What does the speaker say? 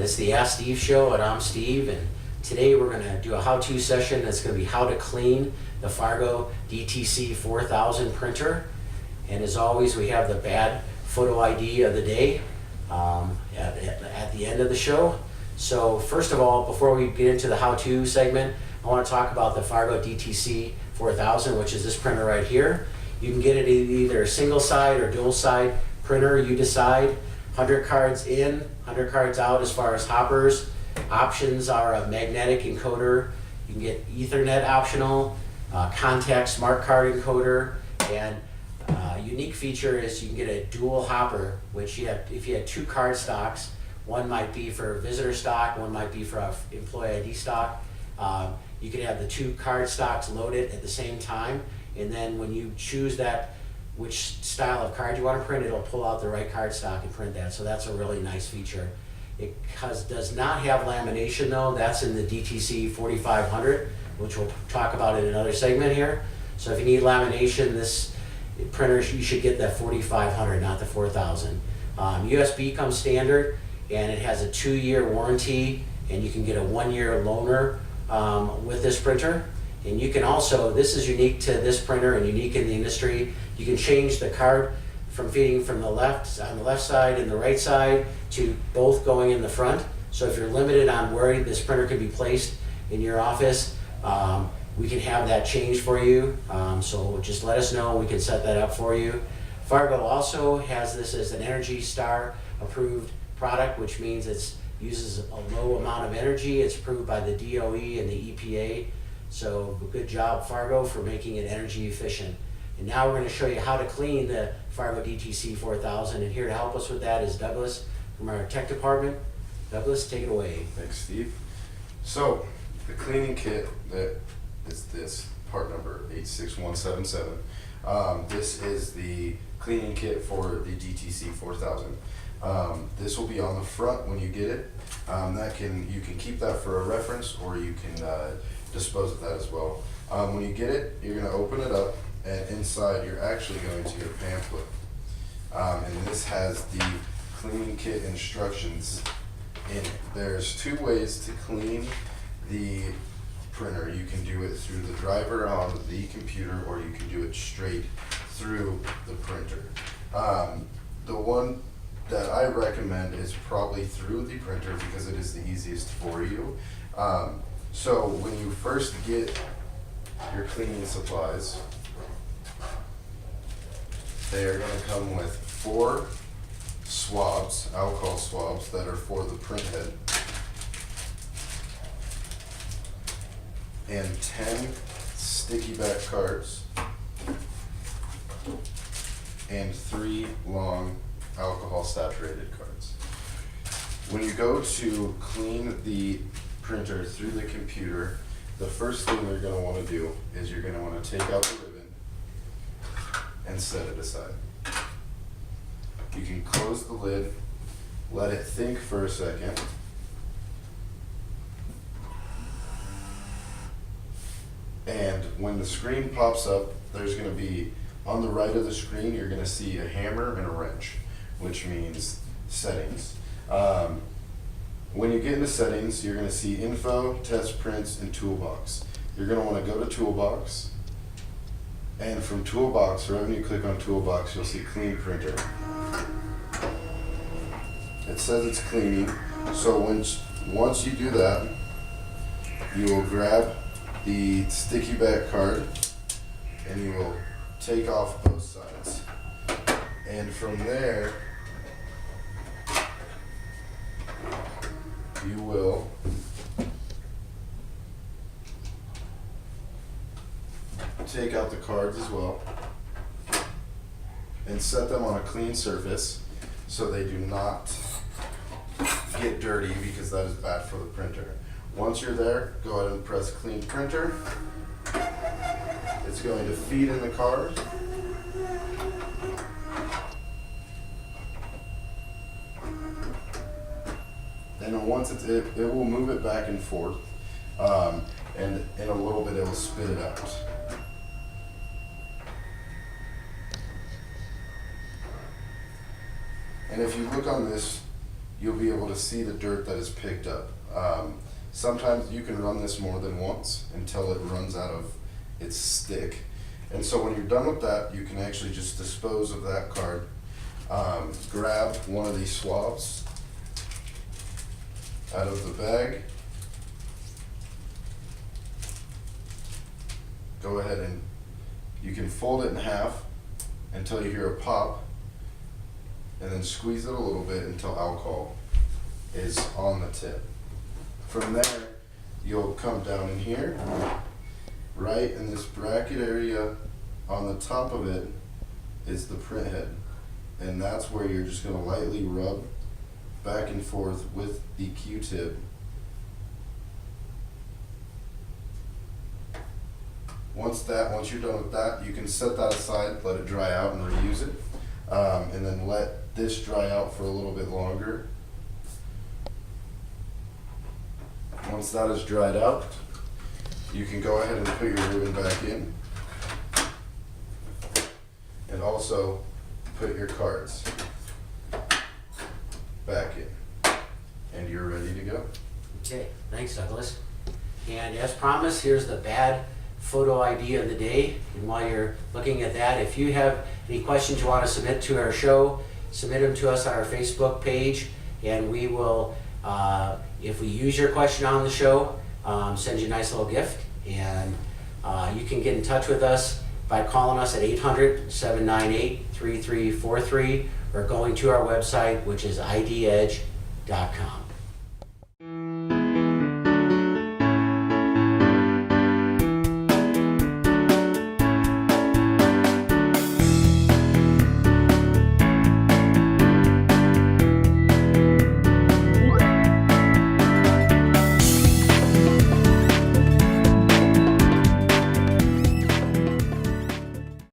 This is the Ask Steve Show, and I'm Steve, and today we're going to do a how-to session that's going to be how to clean the Fargo DTC 4000 printer. And as always, we have the bad photo ID of the day at the end of the show. So first of all, before we get into the how-to segment, I want to talk about the Fargo DTC 4000, which is this printer right here. You can get it either a single side or dual side printer, you decide. 100 cards in, 100 cards out as far as hoppers. Options are a magnetic encoder. You can get Ethernet optional, contact smart card encoder, and unique feature is you can get a dual hopper, which if you had two card stocks, one might be for visitor stock, one might be for employee ID stock. You could have the two card stocks loaded at the same time, and then when you choose which style of card you want to print, it'll pull out the right card stock and print that. So that's a really nice feature. It does not have lamination though. That's in the DTC 4500, which we'll talk about in another segment here. So if you need lamination, this printer, you should get the 4500, not the 4000. USB comes standard, and it has a 2-year warranty, and you can get a 1-year loaner with this printer. And you can also, this is unique to this printer and unique in the industry, you can change the card from feeding from the left, on the left side and the right side, to both going in the front. So if you're limited on where this printer can be placed in your office, we can have that changed for you. So just let us know, we can set that up for you. Fargo also has this as an ENERGY STAR approved product, which means it uses a low amount of energy. It's approved by the DOE and the EPA. So good job, Fargo, for making it energy efficient. And now we're going to show you how to clean the Fargo DTC 4000. And here to help us with that is Douglas from our tech department. Douglas, take it away. Thanks, Steve. So the cleaning kit that is this part number 86177. This is the cleaning kit for the DTC 4000. This will be on the front when you get it. You can keep that for a reference, or you can dispose of that as well. When you get it, you're going to open it up, and inside you're actually going to get a pamphlet. And this has the cleaning kit instructions in it. There's 2 ways to clean the printer. You can do it through the driver on the computer, or you can do it straight through the printer. The one that I recommend is probably through the printer because it is the easiest for you. So when you first get your cleaning supplies, they are going to come with 4 swabs, alcohol swabs, that are for the print head, and 10 sticky back cards, and 3 long alcohol saturated cards. When you go to clean the printer through the computer, the first thing you're going to want to do is you're going to want to take out the ribbon and set it aside. You can close the lid, let it think for a second, and when the screen pops up, there's going to be, on the right of the screen, you're going to see a hammer and a wrench, which means settings. When you get into settings, you're going to see info, test prints, and toolbox. You're going to want to go to toolbox, and from toolbox, right when you click on toolbox, you'll see clean printer. It says it's cleaning, so once you do that, you will grab the sticky back card and you will take off both sides. And from there, you will take out the cards as well and set them on a clean surface so they do not get dirty, because that is bad for the printer. Once you're there, go ahead and press clean printer. It's going to feed in the card. And then once it will move it back and forth, and in a little bit it will spit it out. And if you look on this you'll be able to see the dirt that is picked up. Sometimes you can run this more than once until it runs out of its stick. And so when you're done with that, you can actually just dispose of that card. Grab one of these swabs out of the bag. Go ahead and you can fold it in half until you hear a pop, and then squeeze it a little bit until alcohol is on the tip. From there, you'll come down in here, right in this bracket area on the top of it is the print head. And that's where you're just gonna lightly rub back and forth with the Q-tip. Once you're done with that, you can set that aside, let it dry out and reuse it. And then let this dry out for a little bit longer. Once that is dried out, you can go ahead and put your ribbon back in. And also put your cards back in. And you're ready to go. Okay, thanks, Douglas. And as promised, here's the bad photo ID of the day. And while you're looking at that, if you have any questions you want to submit to our show, submit them to us on our Facebook page, and we will, if we use your question on the show, send you a nice little gift. And you can get in touch with us by calling us at 800-798-3343 or going to our website, which is idedge.com.